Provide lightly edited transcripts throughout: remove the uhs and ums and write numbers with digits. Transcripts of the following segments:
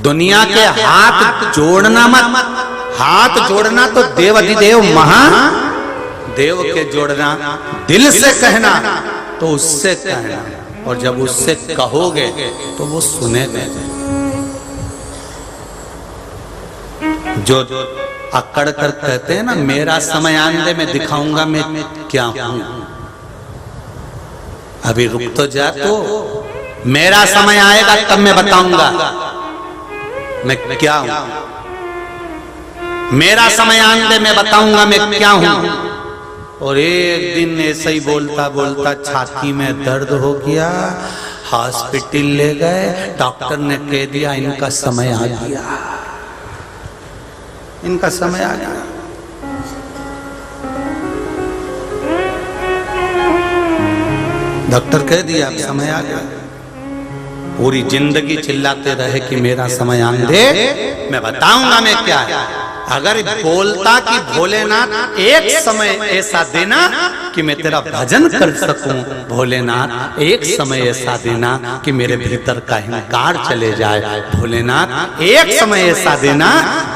दुनिया के हाथ जोड़ना मत, हाथ जोड़ना तो देवाधिदेव महादेव के जोड़ना, दिल से कहना तो उससे कहना, और जब उससे कहोगे तो वो सुनेगा। जो अकड़ कर कहते हैं ना, मेरा समय आने में दिखाऊंगा मैं क्या हूं, अभी रुक तो जा, तो मेरा समय आएगा तब मैं बताऊंगा मैं क्या हूं, मेरा समय आने में बताऊंगा मैं क्या हूं। और एक दिन ऐसे ही बोलता बोलता छाती में दर्द हो गया, हॉस्पिटल ले गए, डॉक्टर ने कह दिया इनका समय आ गया, इनका समय आ गया। डॉक्टर कह दिया अब समय आ गया। पूरी जिंदगी चिल्लाते रहे कि मेरा समय आने दे, मैं बताऊंगा मैं क्या है। अगर बोलता कि भोलेनाथ एक समय ऐसा देना कि मैं तेरा भजन कर सकूं, भोलेनाथ एक समय ऐसा देना कि मेरे भीतर का अहंकार चले जाए, भोलेनाथ एक समय ऐसा देना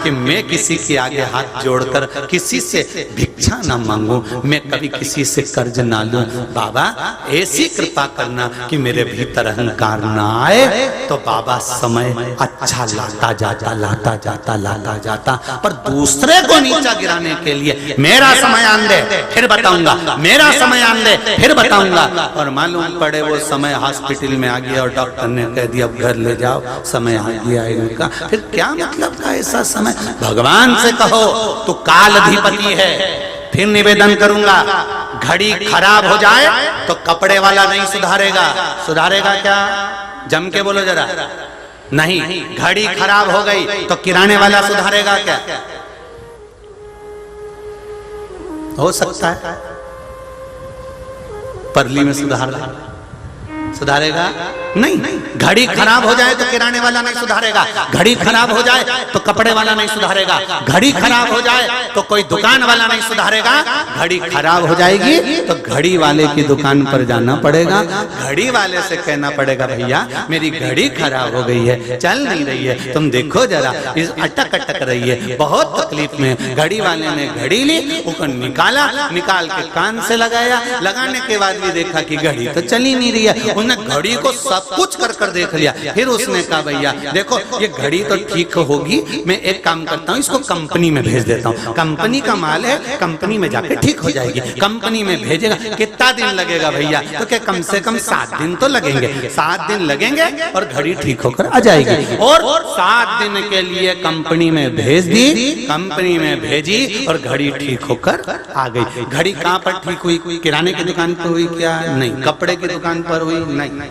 कि मैं किसी के आगे हाथ जोड़कर किसी से भिक्षा ना मांगू, मैं कभी किसी से कर्ज ना लूं, बाबा ऐसी कृपा करना कि मेरे भीतर अहंकार ना आए। तो बाबा समय अच्छा लाता जाता लाता जाता लाता जाता, पर दूसरे को नीचा गिराने के लिए मेरा समय आन दे फिर बताऊंगा, मेरा समय आन दे फिर बताऊंगा। और मालूम पड़े वो समय हॉस्पिटल में आ गया और डॉक्टर ने कह दिया अब घर ले जाओ, समय आ गया इनका। फिर क्या मतलब था ऐसा समय? भगवान से कहो तू काल अधिपति है। फिर निवेदन करूंगा, घड़ी खराब हो जाए तो कपड़े वाला नहीं सुधारेगा, सुधारेगा क्या? जम के बोलो जरा। नहीं, घड़ी खराब हो गई तो किराने वाला सुधारेगा क्या? हो सकता है परली में सुधारेगा नहीं। घड़ी खराब हो जाए तो किराने वाला नहीं सुधारेगा, घड़ी खराब हो जाए तो कपड़े वाला नहीं सुधारेगा, घड़ी खराब हो जाए तो कोई दुकान वाला नहीं सुधारेगा। घड़ी खराब हो जाएगी तो घड़ी वाले की दुकान पर जाना पड़ेगा, घड़ी वाले से कहना पड़ेगा भैया मेरी घड़ी खराब हो गई है, चल नहीं रही है, तुम देखो जरा, इस अटक अटक रही है, बहुत तकलीफ में। घड़ी वाले ने घड़ी ली, उसको निकाला, निकाल के कान से लगाया, लगाने के बाद भी देखा कि घड़ी तो चली नहीं रही है। उसने घड़ी को सब कुछ कर कर देख लिया, फिर उसने कहा भैया देखो ये घड़ी तो ठीक होगी, मैं एक काम करता हूँ इसको कंपनी में भेज देता हूँ, कंपनी का माल है, कंपनी में जाके ठीक हो जाएगी। कंपनी में भेजेगा, कितना दिन लगेगा भैया? तो क्या कम से कम 7 दिन तो लगेंगे, 7 दिन लगेंगे और घड़ी ठीक होकर आ जाएगी। और 7 दिन के लिए कंपनी में भेज दी, कंपनी में भेजी और घड़ी ठीक होकर आ गई। घड़ी कहाँ पर ठीक हुई? किराने की दुकान पर हुई क्या? नहीं। कपड़े की दुकान पर हुई? नहीं।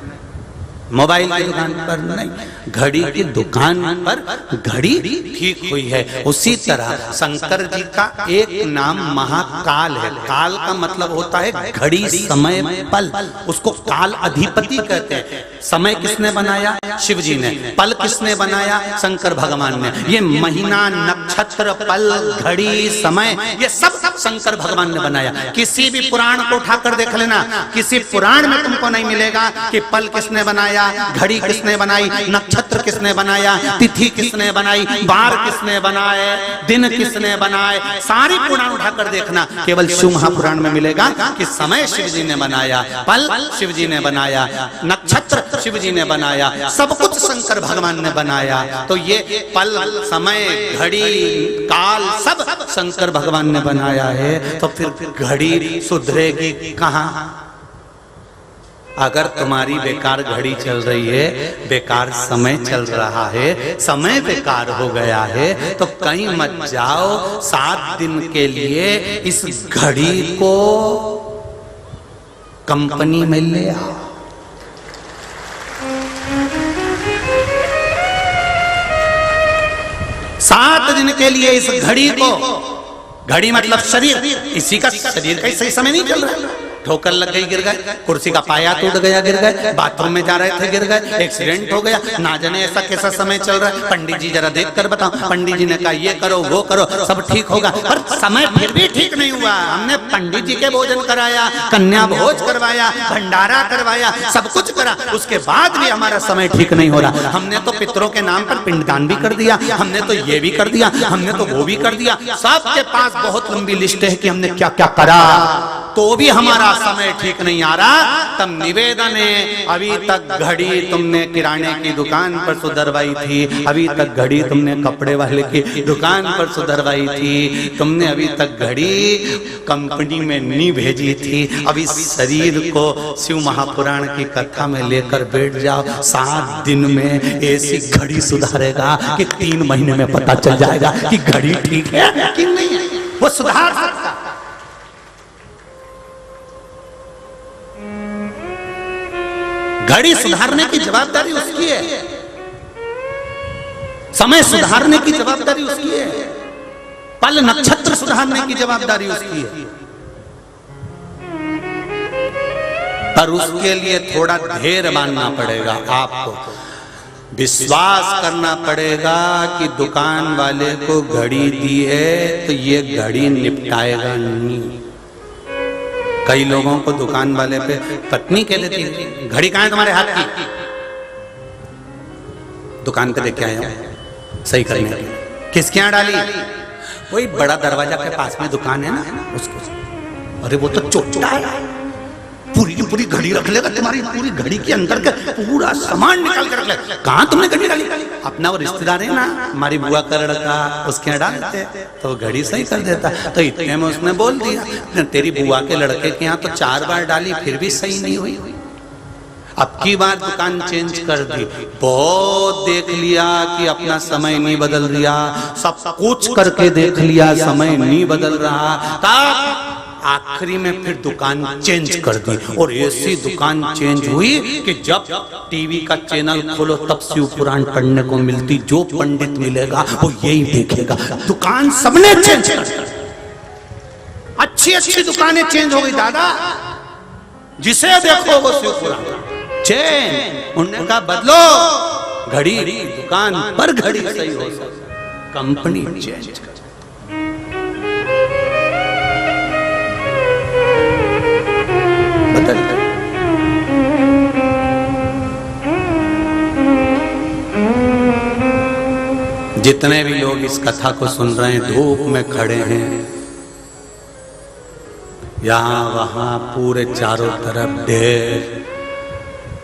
मोबाइल की दुकान पर नहीं, घड़ी की दुकान पर घड़ी ठीक हुई है। उसी तरह शंकर जी का एक नाम महाकाल है। काल का मतलब होता है घड़ी, समय, पल, उसको काल अधिपति कहते हैं। समय किसने बनाया? शिव जी ने। पल किसने बनाया? शंकर भगवान ने। ये महीना, नक्षत्र, पल, घड़ी, समय, ये सब शंकर भगवान ने बनाया। किसी भी पुराण को उठाकर देख लेना, किसी पुराण में तुमको नहीं मिलेगा कि पल किसने बनाया, घड़ी किसने बनाई, नक्षत्र किसने बनाया, तिथि किसने बनाई, बार किसने बनाए, दिन किसने बनाए। सारी पुराण उठाकर देखना, केवल शिव महापुराण में मिलेगा कि समय शिव जी ने बनाया, पल शिव जी ने बनाया, नक्षत्र शिव जी ने बनाया, सब कुछ शंकर भगवान ने बनाया। तो ये पल, समय, घड़ी, काल सब शंकर भगवान ने बनाया है। तो फिर घड़ी सुधरेगी कहाँ? अगर तुम्हारी बेकार घड़ी चल रही है, बेकार समय चल रहा है, समय बेकार हो गया है, तो कहीं मत जाओ, 7 दिन के लिए इस घड़ी को कंपनी में ले आओ। सात दिन के लिए इस घड़ी को, घड़ी मतलब शरीर, इसी का शरीर का सही समय नहीं चल रहा है, ठोकर लग गई गिर गए, कुर्सी का पाया टूट गया गिर गए, बाथरूम में जा रहे थे गिर गए, एक्सीडेंट हो गया, ना जाने ऐसा कैसा समय चल रहा है, पंडित जी जरा देख कर बताओ। पंडित जी ने कहा ये करो वो करो सब ठीक होगा, पर समय फिर भी ठीक नहीं हुआ। हमने पंडित जी के भोजन कराया, कन्या भोज करवाया, भंडारा करवाया, सब कुछ करा, उसके बाद भी हमारा समय ठीक नहीं हो रहा। हमने तो पितरों के नाम पर पिंडदान भी कर दिया, हमने तो ये भी कर दिया, हमने तो वो भी कर दिया, सबके पास बहुत लंबी लिस्ट है कि हमने क्या क्या करा, तो भी हमारा समय ठीक नहीं आ रहा। तब निवेदन है, अभी तक घड़ी तुमने किराने की दुकान पर सुधरवाई थी, अभी तक घड़ी तुमने कपड़े वाले की दुकान पर सुधरवाई थी, तुमने अभी तक घड़ी कंपनी में नहीं भेजी थी। अभी शरीर को शिव महापुराण की कथा में लेकर बैठ जाओ, 7 दिन में ऐसी घड़ी सुधारेगा कि 3 महीने में पता चल जाएगा कि घड़ी ठीक है कि नहीं है, वो सुधार सकता। घड़ी सुधारने की जवाबदारी उसकी है, समय सुधारने की जवाबदारी उसकी है, पल नक्षत्र सुधारने की जवाबदारी उसकी है, पर उसके लिए थोड़ा धैर्य मानना पड़ेगा। आपको विश्वास करना पड़ेगा कि दुकान वाले को घड़ी दी है तो ये घड़ी निपटाएगा नहीं। कई लोगों को दुकान वाले पे पत्नी कह देती है, घड़ी कहाँ है तुम्हारे हाथ की, दुकान पे देख के आया सही करने के, किसके यहाँ डाली, वही बड़ा दरवाजा के पास में दुकान है ना उसको। अरे वो तो चोटा है, पूरी की पूरी घड़ी रख लेगा, तुम्हारी पूरी घड़ी के अंदर का पूरा सामान निकाल कर रख लेगा। कहाँ तुमने घड़ी डाली, अपना वो रिश्तेदार है ना हमारी बुआ का लड़का, उसके यहाँ डाल देते तो घड़ी सही कर देता। तो इतने में उसने बोल दिया तेरी बुआ के लड़के के यहाँ तो 4 बार डाली फिर भी सही नहीं हुई, अब की बार दुकान चेंज कर दी। बहुत देख लिया कि अपना समय नहीं बदल दिया, सब कुछ करके देख लिया समय नहीं बदल रहा, तब आखिरी में फिर दुकान चेंज कर दी। और ऐसी दुकान चेंज हुई कि जब टीवी का चैनल खोलो तब शिव पुराण पढ़ने को मिलती, जो पंडित मिलेगा वो यही देखेगा। दुकान सबने चेंज कर दी, अच्छी अच्छी दुकानें चेंज हो गई दादा, जिसे देखो वो शिव पुराण चेंज। उन्होंने कहा बदलो घड़ी, दुकान पर घड़ी सही हो सकती, कंपनी चेंज कर। जितने भी लोग इस कथा को सुन रहे हैं, धूप में खड़े हैं, यहाँ वहाँ पूरे चारों तरफ ढेर,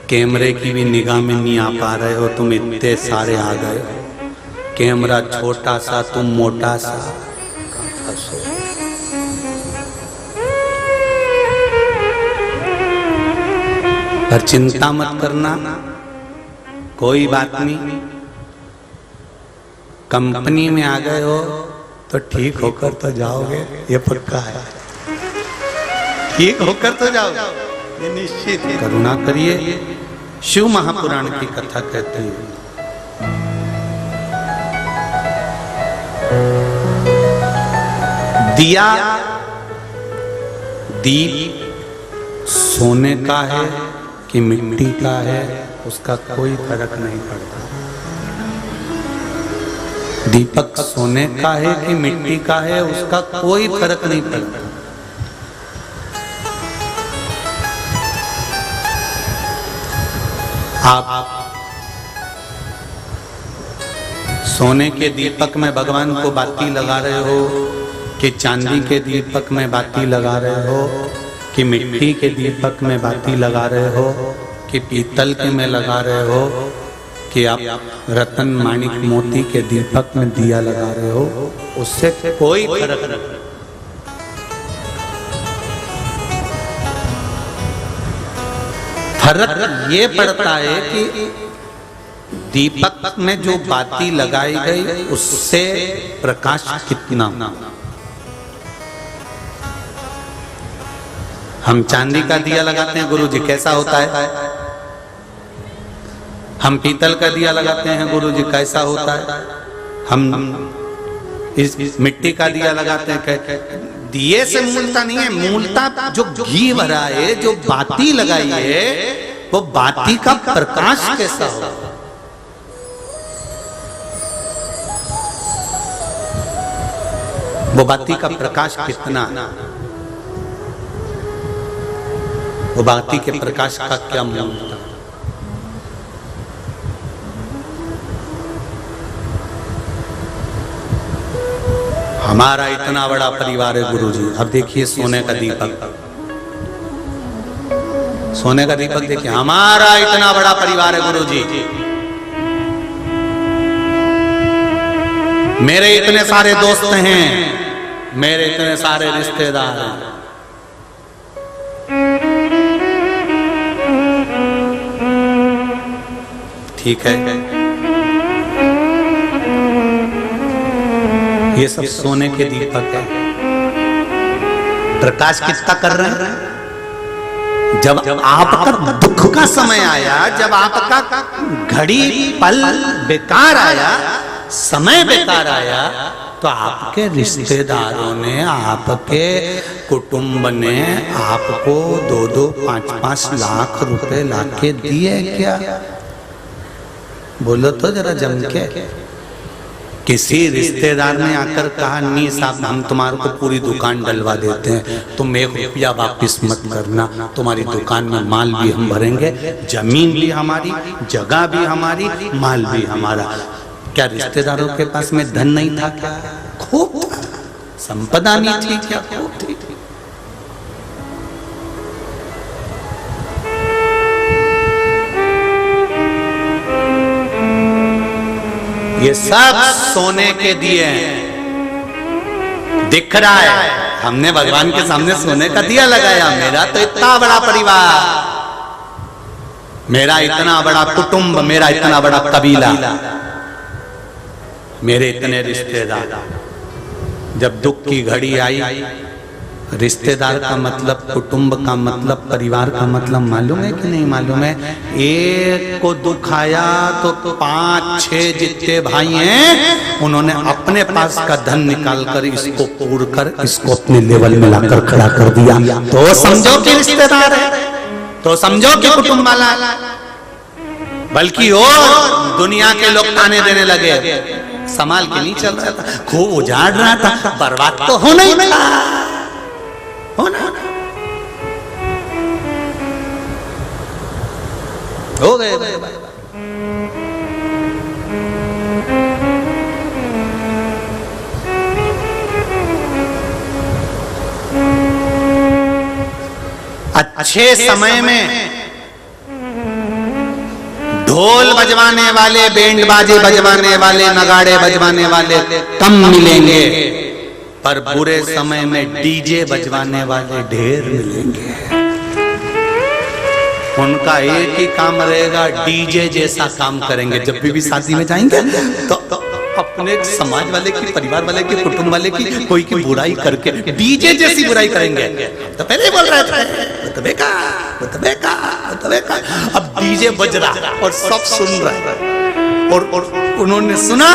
कैमरे की भी निगाह में नहीं आ पा रहे हो, तुम इतने सारे आ गए हो, कैमरा छोटा सा तुम मोटा सा। पर चिंता मत करना, कोई बात नहीं, कंपनी में आ गए हो तो ठीक होकर तो जाओगे, ये पक्का है, ठीक होकर तो जाओगे, ये निश्चित है। करुणा करिए, शिव महापुराण की कथा कहते हैं दिया दीप सोने का है कि मिट्टी का है उसका कोई फर्क नहीं पड़ता। दीपक सोने का है कि मिट्टी का है उसका कोई फर्क नहीं पड़ता। आप सोने के दीपक में भगवान को बाती लगा रहे हो कि चांदी के दीपक में बाती लगा रहे हो कि मिट्टी के दीपक में बाती लगा रहे हो कि पीतल के में लगा रहे हो कि आप रतन माणिक मोती के दीपक में दिया लगा रहे हो, उससे कोई फर्क नहीं। फर्क ये पड़ता है कि दीपक में जो बाती लगाई गई उससे प्रकाश कितना। हम चांदी का दिया लगाते हैं गुरुजी, कैसा होता है? हम पीतल का दिया लगाते हैं गुरुजी, कैसा होता है? हम इस मिट्टी का दिया लगाते हैं, दिए से मूलता नहीं है, मूलता जो घी भरा है, जो बाती लगाई है, वो बाती का प्रकाश कैसा हो। वो बाती का प्रकाश कितना, वो बाती के प्रकाश का क्या मूलता। हमारा इतना बड़ा परिवार है गुरुजी। अब देखिए सोने का दीपक, सोने का दीपक देखिए, हमारा इतना बड़ा परिवार है गुरुजी। मेरे इतने सारे दोस्त हैं, मेरे इतने सारे रिश्तेदार हैं। ठीक है, ये सब सोने के दीपक है। प्रकाश किसका कर रहे हैं? जब आपका दुख का समय आया, जब आपका घड़ी पल बेकार आया, समय बेकार आया, तो आपके रिश्तेदारों ने, आपके कुटुंब ने आपको 2-2, 5-5 लाख रुपए लाके दिए क्या? बोलो तो जरा जम के। किसी रिश्तेदार ने आकर कहा, नहीं साहब हम तुम्हारे को पूरी दुकान डलवा देते हैं, तुम 1 रुपया वापिस मत करना, तुम्हारी दुकान में माल भी हम भरेंगे, जमीन भी हमारी, जगह भी हमारी, माल भी हमारा। क्या रिश्तेदारों के पास में धन नहीं था क्या? खूब था। संपदा नहीं थी क्या? खूब थी। ये सब सोने के दिए हैं। दिख रहा है, हमने भगवान के सामने सोने का दिया लगाया। मेरा तो इतना बड़ा परिवार, मेरा इतना बड़ा कुटुंब, मेरा इतना बड़ा कबीला, मेरे इतने रिश्तेदार। जब दुख की घड़ी आई, रिश्तेदार का मतलब, कुटुंब का मतलब, परिवार का मतलब मालूम है कि नहीं मालूम है? एक को दुख आया तो 5-6 जितने भाई हैं, उन्होंने अपने पास का धन निकालकर इसको पूर कर, इसको अपने लेवल में लाकर खड़ा कर दिया। तो समझो कि रिश्तेदार है, तो समझो कि कुटुंब वाला। बल्कि और दुनिया के लोग ताने देने लगे, संभाल के नहीं चल रहा था, खूब उजाड़ रहा था, बर्बाद तो होना ही था, होना हो गए। अच्छे समय में ढोल बजवाने वाले, बैंड बाजे बजवाने वाले, नगाड़े बजवाने वाले कम मिलेंगे, पर बुरे समय में डीजे बजवाने वाले ढेर मिलेंगे। उनका एक ही काम रहेगा, डीजे जैसा काम करेंगे। जब भी शादी में जाएंगे तो अपने समाज वाले की, परिवार वाले की, कुटुंब वाले की कोई की बुराई करके डीजे जैसी बुराई करेंगे। तो पहले ही बोल रहे थे बेकार। अब डीजे बज रहा और सब सुन रहा है, और उन्होंने सुना,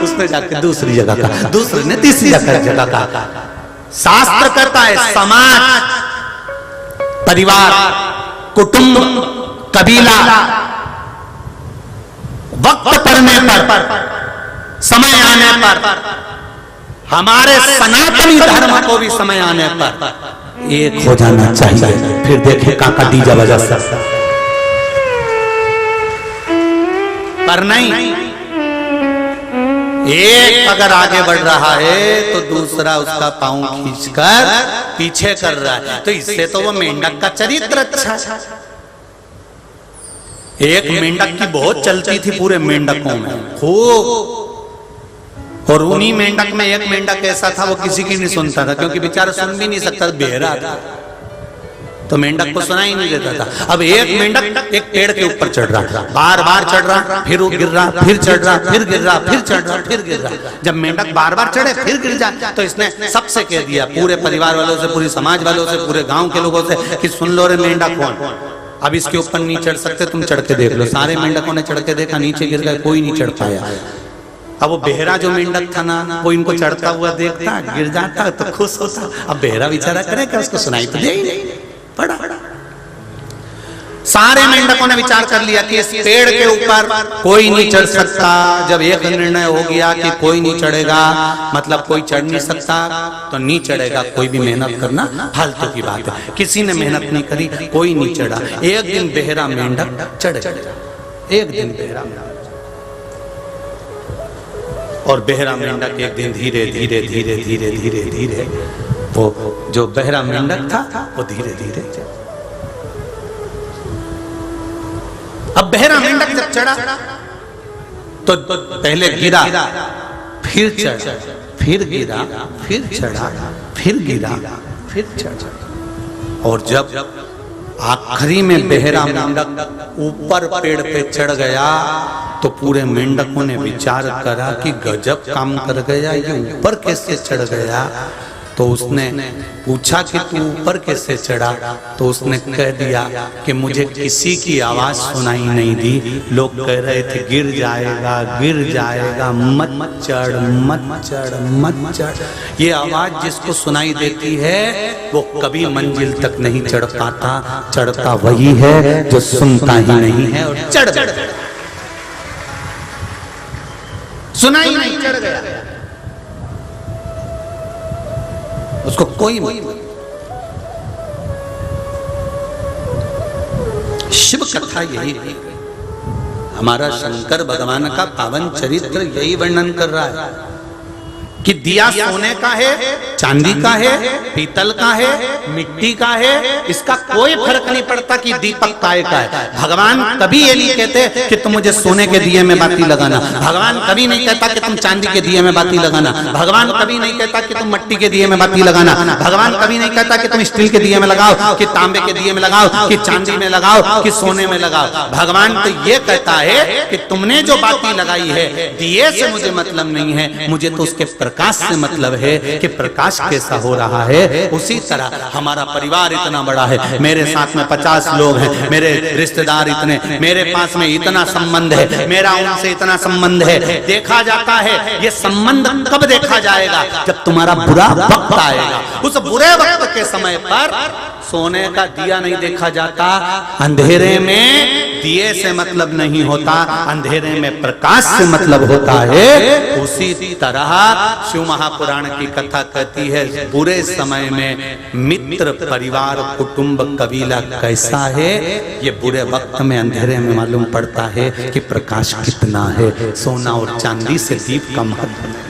उसने जाकर दूसरी जगह का, दूसरे ने तीसरी जगह का। शास्त्र कहता है समाज, परिवार, कुटुंब, कबीला वक्त पड़ने पर, समय आने पर, हमारे सनातनी धर्म को भी समय आने पर एक हो जाना चाहिए। फिर देखे काका डीजे बजा सकता, पर नहीं। एक अगर आगे बढ़ रहा है तो दूसरा उसका पांव खींचकर पीछे कर रहा है। तो इससे तो वो मेंढक का चरित्र अच्छा। एक मेंढक की बहुत चलती थी पूरे मेंढकों में, खूब। और उन्हीं मेंढक में एक मेंढक ऐसा था, वो किसी की नहीं सुनता था, क्योंकि बेचारा सुन भी नहीं सकता, बहरा था, तो मेंढक को सुना ही नहीं देता था। अब एक मेंढक एक पेड़ के ऊपर चढ़ रहा, बार बार चढ़ रहा, फिर वो गिर रहा, फिर चढ़ रहा, फिर गिर रहा, फिर चढ़ रहा, फिर गिर रहा। जब मेंढक बार बार चढ़े फिर गिर जाए, तो इसने सबसे कह दिया, पूरे परिवार वालों से, पूरे समाज वालों से, पूरे गाँव के लोगों से, कि सुन लो रे मेंढक कौन, अब इसके ऊपर नहीं चढ़ सकते, तुम चढ़ के देख लो। सारे मेंढकों ने चढ़ के देखा, नीचे गिर गए, कोई नहीं चढ़ पाया। अब वो बेहरा जो मेंढक था ना, वो इनको चढ़ता हुआ देखता, गिर जाता तो खुश होता। अब बेहरा बेचारा करे क्या, उसको सुनाई तो दे ही नहीं पड़ा। सारे मेंढकों ने विचार कर लिया कि इस पेड़ के ऊपर कोई नहीं चढ़ सकता। जब एक निर्णय हो गया कि कोई नहीं चढ़ेगा, मतलब कोई चढ़ नहीं सकता, तो नहीं चढ़ेगा। कोई भी मेहनत करना फालतू की बात है। किसी ने मेहनत नहीं करी, कोई नहीं चढ़ा। एक दिन बेहरा मेंढक चढ़ गया, एक दिन बेहरा मेंढक, और बेहरा मेंढक एक दिन धीरे धीरे धीरे धीरे धीरे धीरे, वो जो बेहरा मेंढक था वो धीरे धीरे, अब बेहरा मेंढक जब चढ़ा तो पहले गिरा, फिर चढ़ा, फिर गिरा, फिर चढ़ा, फिर गिरा, फिर चढ़ा। और जब आखिरी में बेहरा मेंढक ऊपर पेड़ पे चढ़ गया तो पूरे मेंढकों ने विचार करा कि गजब काम कर गया, ये ऊपर कैसे चढ़ गया। तो उसने पूछा कि तू ऊपर कैसे चढ़ा, तो उसने कह दिया कि मुझे किसी की आवाज सुनाई नहीं दी। लोग कह रहे थे गिर जाएगा, गिर जाएगा, मत चढ़, मत चढ़, मत चढ़। ये आवाज जिसको सुनाई देती है वो कभी मंजिल तक नहीं चढ़ पाता। चढ़ता वही है जो सुनता ही नहीं है और चढ़ गया, सुनाई नहीं, चढ़ गया, उसको कोई शिव कथा यही है। हमारा शंकर भगवान का पावन चरित्र यही वर्णन कर रहा है कि दिया सोने का है, चांदी का है, पीतल का है, मिट्टी का है, इसका कोई फर्क नहीं पड़ता कि दीपक काय का है। भगवान कभी ये नहीं कहते कि तुम मुझे सोने के दिए में बाती लगाना। भगवान कभी नहीं कहता कि तुम चांदी के दिए में बाती लगाना। भगवान कभी नहीं कहता कि तुम मिट्टी के दिए में बाती लगाना। भगवान कभी नहीं कहता कि तुम स्टील के दिए में लगाओ, कि तांबे के दिए में लगाओ, कि चांदी में लगाओ, कि सोने में लगाओ। भगवान तो ये कहता है कि तुमने जो बाती लगाई है, दिए से मुझे मतलब नहीं है, मुझे तो उसके प्रकाश से मतलब है कि प्रकाश कैसा हो रहा है। उसी तरह हमारा परिवार इतना बड़ा है, मेरे साथ में 50 लोग हैं, मेरे रिश्तेदार इतने, मेरे पास में इतना संबंध है, मेरा उनसे इतना संबंध है। देखा जाता है ये संबंध कब देखा जाएगा, जब तुम्हारा बुरा वक्त आएगा। उस बुरे वक्त के समय पर सोने का दिया नहीं देखा जाता, अंधेरे में दिए से मतलब नहीं होता, अंधेरे में प्रकाश से मतलब होता है। उसी तरह शिव महापुराण की कथा कहती है बुरे समय में मित्र, परिवार, कुटुंब, कबीला कैसा है, ये बुरे वक्त में अंधेरे में मालूम पड़ता है कि प्रकाश कितना है। सोना और चांदी से दीप का महत्व नहीं,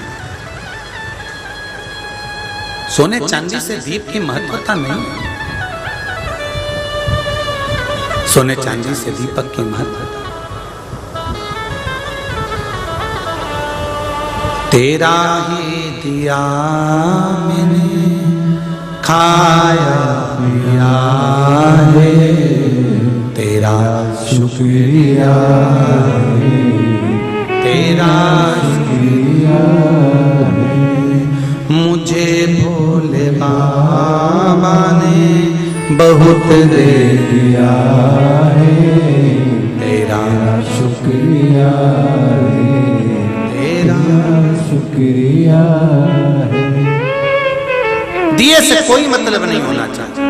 सोने चांदी से दीप की महत्वता नहीं, सोने चांदी से दीपक की महत्वता। तेरा ही दिया मैंने खाया पिया है, तेरा शुक्रिया है, तेरा शुक्रिया है। मुझे भोले बाबा ने बहुत दे दिया है, तेरा शुक्रिया है, तेरा शुक्रिया है। दिए से कोई मतलब नहीं होना चाहिए।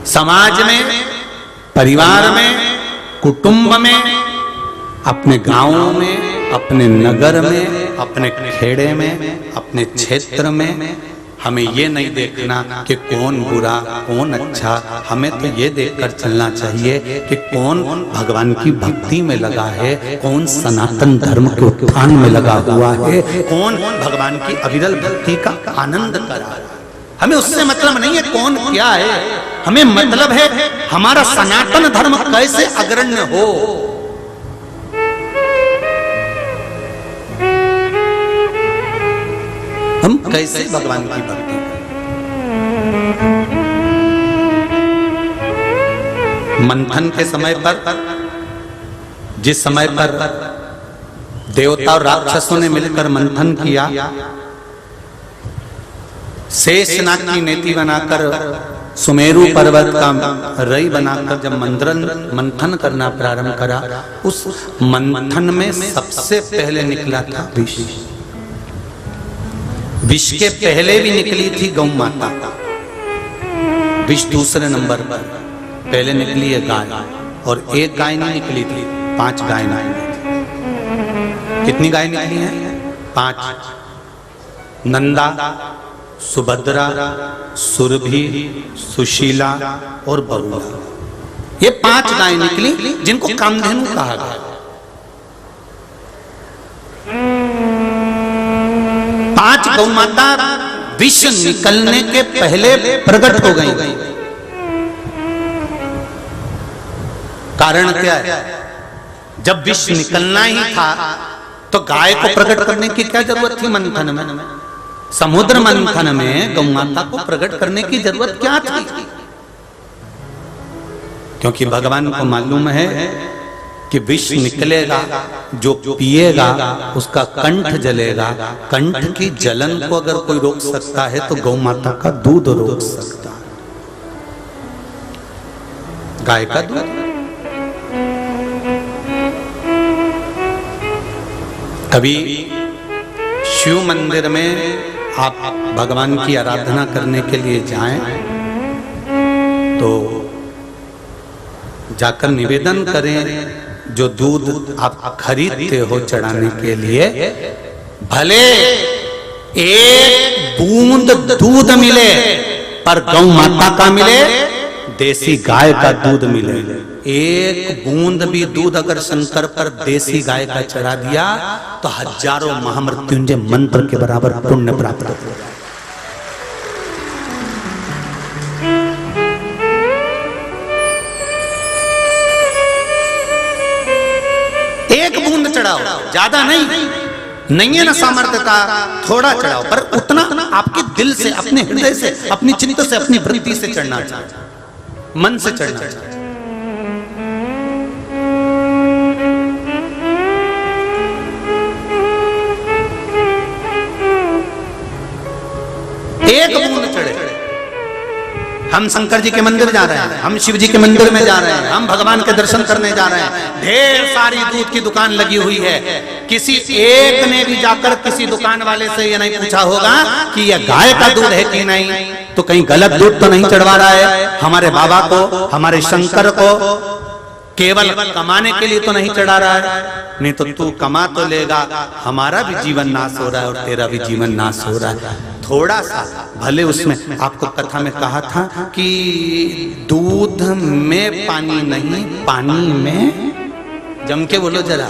समाज में, परिवार में, कुटुंब में, अपने गांवों में, अपने नगर में, अपने खेड़े में, अपने क्षेत्र में हमें ये नहीं देखना कि कौन बुरा कौन अच्छा। हमें तो ये देखकर चलना चाहिए कि कौन भगवान की भक्ति में लगा है, कौन सनातन धर्म के उत्थान में लगा हुआ है, कौन भगवान की अविरल भक्ति का आनंद कर रहा है। हमें उससे मतलब नहीं है कौन क्या है, हमें मतलब है हमारा सनातन धर्म कैसे अग्रण्य हो। हम कैसे भगवान की भक्ति करें। मंथन के समय पर, जिस समय पर देवता और राक्षसों ने मिलकर मंथन किया, शेषनाग की नेति बनाकर सुमेरु पर्वत का रई बनाकर जब मंथन करना प्रारंभ करा, उस मंथन में सबसे पहले निकला था विष। विष के पहले भी निकली थी गौ माता, विष दूसरे नंबर पर, पहले निकली है गाय, और एक गाय नहीं निकली थी, 5 गाय निकली थी। कितनी गाय निकली हैं? 5। नंदा, सुभद्रा, सुरभि, सुशीला और बरुला, ये 5 गाय निकली जिनको कामधेनु कहा गया। 5 गौ माता विष निकलने के पहले प्रकट हो गई। कारण क्या है? जब विष निकलना ही था तो गाय को प्रकट करने की क्या जरूरत थी? मंथन में, समुद्र मंथन में गौ माता को प्रकट करने की जरूरत क्या थी? क्योंकि भगवान को मालूम है कि विष निकलेगा, जो पिएगा उसका कंठ जलेगा, कंठ की जलन को अगर कोई रोक सकता है तो गौ माता का दूध रोक सकता है, गाय का दूध। कभी शिव मंदिर में आप भगवान की आराधना करने के लिए जाएं तो जाकर निवेदन करें, जो दूध आप खरीदते हो चढ़ाने के लिए, भले एक बूंद दूध मिले पर गौ माता का मिले, देसी गाय का दूध मिले। एक बूंद भी दूध अगर शंकर पर देसी गाय का चढ़ा दिया तो हजारों महामृत्युंजय मंत्र के बराबर पुण्य प्राप्त हो जाए। एक बूंद चढ़ाओ, ज्यादा नहीं है ना सामर्थ्यता, थोड़ा चढ़ाओ, पर उतना आपके दिल से, अपने हृदय से, अपनी चित्त से, अपनी वृत्ति से चढ़ना चाहिए, मन से चढ़ना चाहिए। एक बूंद चढ़े। हम शंकर जी के मंदिर जा रहे हैं, हम शिव जी के मंदिर में जा रहे हैं, हम भगवान के दर्शन करने जा रहे हैं, ढेर सारी दूध की दुकान लगी हुई है, किसी एक ने भी जाकर किसी दुकान वाले से ये नहीं पूछा होगा कि यह गाय का दूध है कि नहीं, तो कहीं गलत दूध तो नहीं चढ़वा रहा है हमारे बाबा को, हमारे शंकर को, केवल कमाने के लिए तो नहीं चढ़ा रहा है। नहीं तो तू कमा तो लेगा, हमारा भी जीवन नाश हो रहा है और तेरा भी जीवन नाश हो रहा है। थोड़ा सा भले उसमें, आपको कथा में कहा था कि दूध में पानी नहीं, पानी में, जम के बोलो जरा,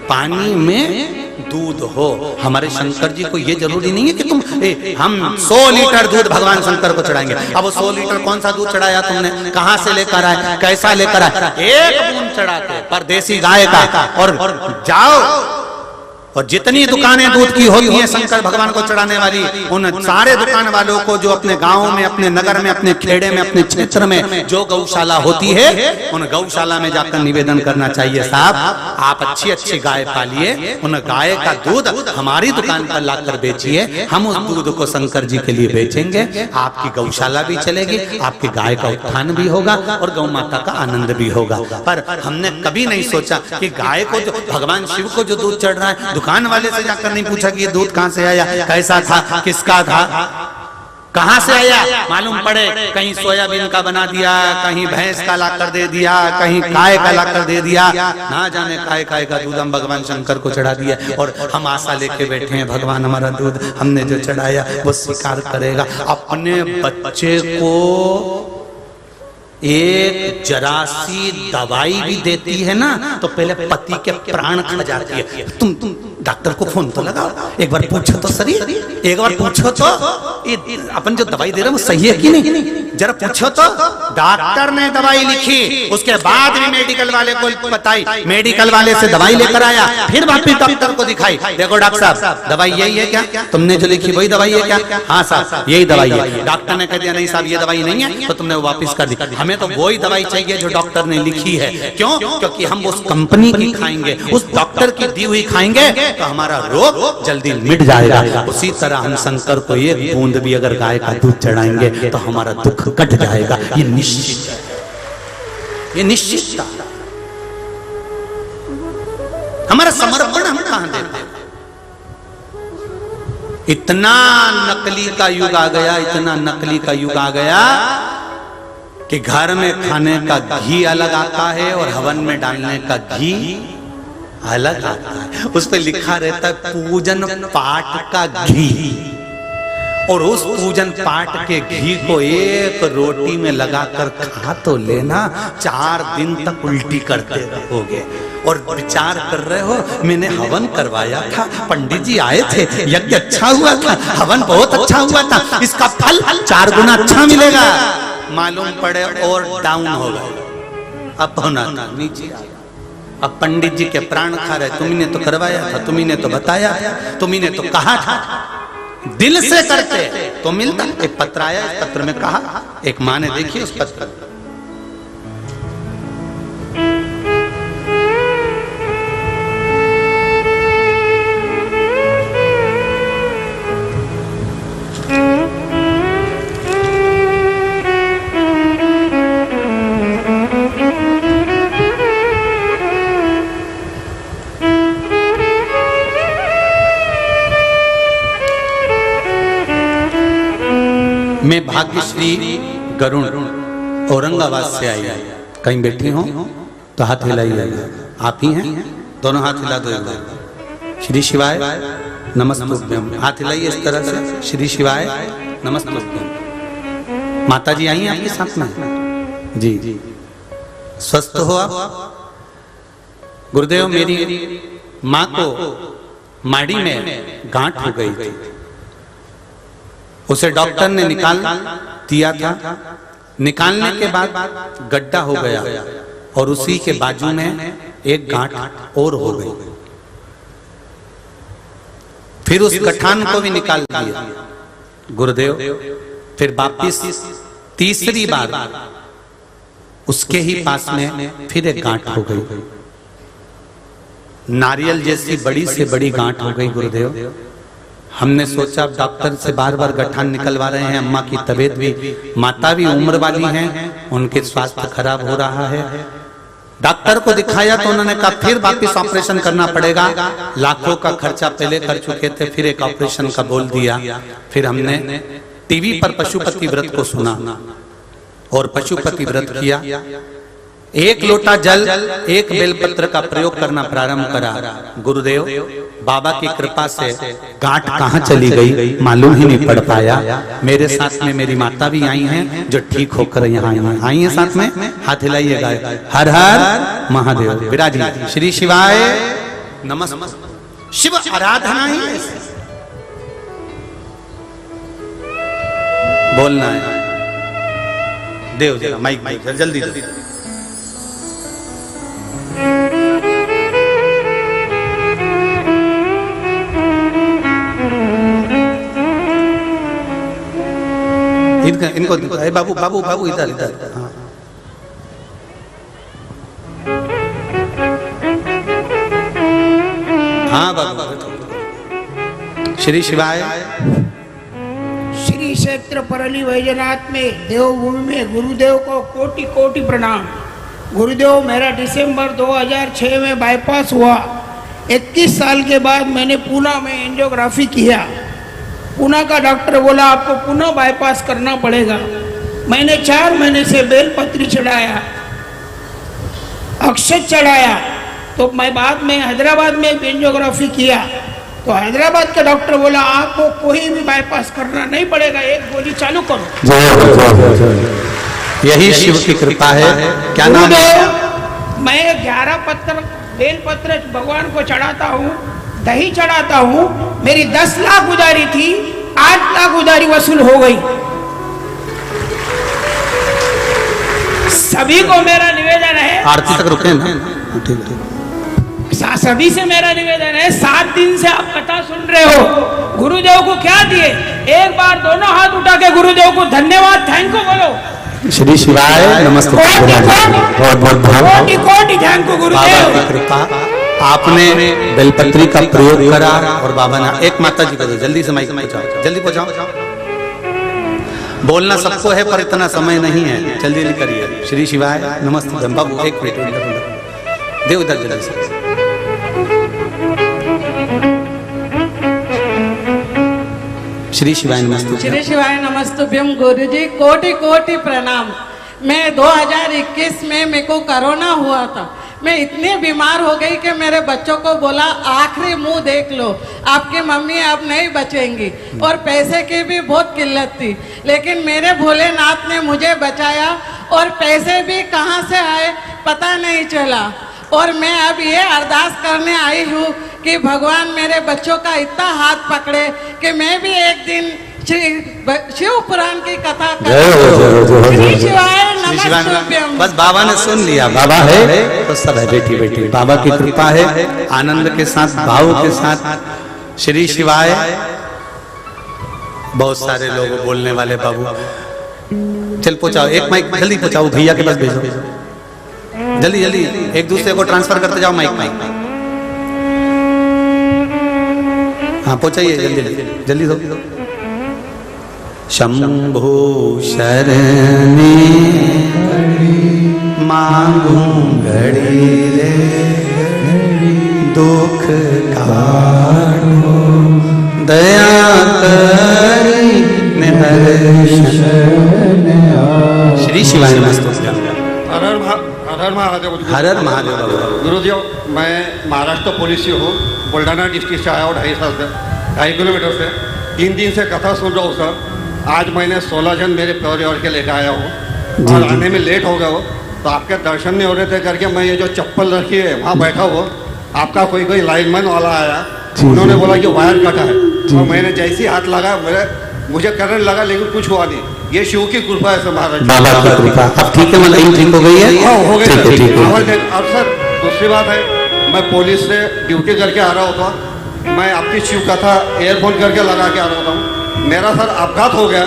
पानी में दूध हो। हमारे शंकर जी को ये जरूरी नहीं है कि हम 100 लीटर दूध भगवान शंकर को चढ़ाएंगे। अब वो 100 लीटर कौन सा दूध चढ़ाया तुमने, कहां से लेकर आए, कैसा लेकर आए? एक बूंद चढ़ाते पर देसी गाय का, और जाओ और जितनी दुकानें दूध की होती हैं शंकर भगवान को चढ़ाने वाली, उन सारे दुकान वालों को जो अपने गांव में, अपने नगर में, अपने खेड़े में, अपने क्षेत्र में जो गौशाला होती है, उन गौशाला में जाकर निवेदन करना चाहिए, साहब आप अच्छी अच्छी गाय पालिए, उन गाय का दूध हमारी दुकान पर लाकर बेचिए, हम उस दूध को शंकर जी के लिए बेचेंगे, आपकी गौशाला भी चलेगी, आपकी गाय का उत्थान भी होगा और गौ माता का आनंद भी होगा। पर हमने कभी नहीं सोचा कि गाय को, जो भगवान शिव को जो दूध चढ़ रहा है, दुकान वाले से जाकर नहीं पूछा कि ये दूध कहां से आया, कैसा था, किसका था, कहां से आया, मालूम पड़े कहीं सोयाबीन का बना दिया, कहीं भैंस का लाकर दे दिया, कहीं गाय का लाकर दे दिया, ना जाने काय का दूध हम भगवान शंकर को चढ़ा दिया और हम आशा लेके बैठे हैं भगवान हमारा दूध हमने जो चढ़ाया वो स्वीकार करेगा। अपने बच्चे को एक जरा सी दवाई भी देती है ना तो पहले पति के प्राण खा जाती है। तुम डॉक्टर को फोन तो लगाओ, एक बार पूछो तो सही, एक बार पूछो तो ये अपन जो दवाई दे रहे हैं वो सही है कि नहीं, जरा पूछो तो। डॉक्टर ने दवाई लिखी, उसके बाद भी मेडिकल वाले को बताई, मेडिकल वाले से दवाई लेकर आया, फिर वापिस डॉक्टर को दिखाई, देखो डॉक्टर साहब दवाई यही है क्या, तुमने जो लिखी वही दवाई है क्या, हाँ साहब यही दवाई है। डॉक्टर ने कह दिया नहीं साहब ये दवाई नहीं है, तो तुमने वो वापिस कर दी। हमें तो वही दवाई चाहिए जो डॉक्टर ने लिखी है। क्यों? क्योंकि हम उस कंपनी की खाएंगे, उस डॉक्टर की दी हुई खाएंगे तो हमारा रोग जल्दी मिट जाएगा। उसी तरह हम शंकर को एक बूंद भी अगर गाय का दूध चढ़ाएंगे तो हमारा दुख कट जाएगा। ये निश्चित है, ये निश्चित था। हमारा समर्पण हम कहां देते हैं? इतना नकली का युग आ गया, इतना नकली का युग आ गया कि घर में खाने का घी अलग आता है और हवन में डालने का घी अलग आता है। उस पे लिखा रहता है पूजन पाठ का घी, और उस पूजन पाठ के घी को एक रोटी में लगाकर खा तो लेना, 4 दिन तक उल्टी करते रहोगे और विचार कर रहे हो मैंने हवन करवाया था, पंडित जी आए थे, यज्ञ अच्छा हुआ था, हवन बहुत अच्छा हुआ था, इसका फल 4 गुना अच्छा मिलेगा। मालूम पड़े और डाउन हो गए, अब होना था नीचे। अब पंडित जी के प्राण खा रहे, तुम्ही ने तो करवाया था, तुम्ही ने तो बताया था, तुम्ही ने तो कहा था। दिल से करते तो मिलता। एक पत्र आया, इस पत्र में कहा, एक माँ ने देखी उस पत्र, मैं भाग्यश्री गरुण औरंगाबाद से आई, कहीं बैठी हो तो हाथ हिलाइए। आप ही हैं? दोनों हाथ हिला दो एक बार। श्री शिवाय नमस्तुभ्यम, हाथ हिलाइए इस तरह से। श्री शिवाय नमस्तुभ्यम। माता जी आई हैं आपके साथ में? जी, स्वस्थ हो आप? गुरुदेव, मेरी माँ को माड़ी में गांठ हो गई थी, उसे डॉक्टर ने निकाल दिया था। निकालने के बाद गड्ढा हो गया और उसी के बाजू में एक गांठ और हो गई। फिर उस गठान को भी निकाल दिया गुरुदेव। फिर वापिस तीसरी बार उसके ही पास में फिर एक गांठ हो गई, नारियल जैसी बड़ी से बड़ी गांठ हो गई गुरुदेव। हमने सोचा डॉक्टर से बार बार गठान निकलवा रहे हैं, अम्मा की तबीयत भी, माता भी उम्र वाली हैं, उनके स्वास्थ्य खराब हो रहा है। डॉक्टर को दिखाया तो उन्होंने कहा फिर वापस ऑपरेशन करना पड़ेगा, लाखों का खर्चा पहले कर चुके थे, फिर एक ऑपरेशन का बोल दिया। फिर हमने टीवी पर पशुपति व्रत को सुना और पशुपति व्रत किया। 1 लोटा जल 1 बेलपत्र का प्रयोग करना प्रारंभ करा। गुरुदेव बाबा की कृपा से गांठ कहाँ चली गई मालूम ही नहीं पड़ पाया। मेरे साथ में मेरी माता भी आई हैं जो ठीक होकर यहाँ आई हैं साथ में। हाथ हिलाइएगा। हर हर महादेव। विराजी श्री शिवाय नमस्ते। शिव आराधना ही बोलना है। देव जरा माइक जल्दी जल्दी। इनको बाबू बाबू बाबू इधर इधर। हाँ बाबू। श्री शिवाय। श्री क्षेत्र परली वैजनाथ में देवभूमि में गुरुदेव को कोटि कोटि प्रणाम। गुरुदेव, मेरा दिसंबर 2006 में बाईपास हुआ। 21 साल के बाद मैंने पूना में एंजियोग्राफी किया। पूना का डॉक्टर बोला आपको पुनः बाईपास करना पड़ेगा। मैंने 4 महीने से बेलपत्री चढ़ाया, अक्षत चढ़ाया। तो मैं बाद में हैदराबाद में एंजियोग्राफी किया तो हैदराबाद का डॉक्टर बोला आपको कोई भी बाईपास करना नहीं पड़ेगा, एक गोली चालू करो। यही शिव की कृपा है। क्या नाम है? मैं 11 पत्र बेलपत्र भगवान को चढ़ाता हूँ, दही चढ़ाता हूँ। मेरी 10 लाख उधारी थी, 8 लाख उधारी वसूल हो गई। सभी को मेरा निवेदन है, आरती तक रुके ना। सभी से मेरा निवेदन है, 7 दिन से आप कथा सुन रहे हो, गुरुदेव को क्या दिए? एक बार दोनों हाथ उठा के गुरुदेव को धन्यवाद, थैंक यू बोलो। श्री शिवाय नमस्ते। कोटि कोटि थैंक यू गुरुदेव। आपने बेलपत्री का प्रयोग करा और बाबा ने एक माता जी को दो, जल्दी से माइक पहुंचाओ, जल्दी पहुंचाओ। बोलना सबको है पर इतना समय नहीं है, जल्दी जल्दी करिए। श्री शिवाय नमस्ते। बाबू एक मिनट दे उधर जल्दी से। श्री शिवाय नमस्ते। श्री शिवाय नमस्तुभ्यम। गुरुजी कोटि कोटि प्रणाम। मैं 2021 में मेरे को कोरोना हुआ था। मैं इतनी बीमार हो गई कि मेरे बच्चों को बोला आखिरी मुंह देख लो, आपकी मम्मी अब नहीं बचेंगी, और पैसे की भी बहुत किल्लत थी, लेकिन मेरे भोलेनाथ ने मुझे बचाया और पैसे भी कहाँ से आए पता नहीं चला। और मैं अब ये अरदास करने आई हूँ कि भगवान मेरे बच्चों का इतना हाथ पकड़े कि मैं भी एक दिन शिव पुराण की कथा करूं। श्री शिवाय नमस्तुभ्यम। बस बाबा ने सुन लिया, बाबा है तो सब है। बेटी बेटी बाबा की कृपा है, आनंद के साथ भाव के साथ श्री शिवाय। बहुत सारे लोग बोलने वाले बाबू, चल पहुंचाओ एक माइक, जल्दी पहुंचाओ, भैया के पास भेजो, जल्दी जल्दी एक दूसरे को ट्रांसफर करते जाओ माइक माइक। हाँ पहुंचाइए जल्दी जल्दी जल्दी दो। शंभो शरणे मांगू घड़ी रे, दुख काटो दया करी श्री शिवाय नमस्तुभ्यम। हर महादेव। हर हर महादेव। गुरुजी मैं महाराष्ट्र पुलिस से हूँ, बुल्ढाना डिस्ट्रिक्ट से आया हूँ 2.5 साल से, 2.5 किलोमीटर से। 3 दिन से कथा सुन रहा हूँ सर। आज मैंने 16 जन मेरे परिवार के लेकर आया हूँ और आने में लेट हो गया हो, तो आपके दर्शन नहीं हो रहे थे करके मैं ये जो चप्पल रखी है वहाँ बैठा हो, आपका कोई लाइनमैन वाला आया, उन्होंने बोला कि वायर कटा है, और मैंने जैसे ही हाथ लगा मुझे करंट लगा, लेकिन कुछ हुआ नहीं। ये शिव की कृपा है सर, महाराज बाबा की कृपा। अब ठीक है, मतलब ठीक हो गई है। हाँ हो गई ठीक है, ठीक है। और सर दूसरी बात है, मैं पुलिस से ड्यूटी करके आ रहा होता, मैं आपकी शिव कथा एयरफोन करके लगा के आ रहा हूँ। मेरा सर अपघात हो गया,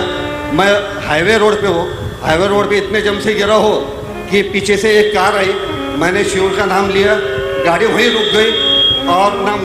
मैं हाईवे रोड पे हूँ, हाईवे रोड पे इतने जम से गिरा हो कि पीछे से एक कार आई, मैंने शिव का नाम लिया, गाड़ी वहीं रुक गई और नाम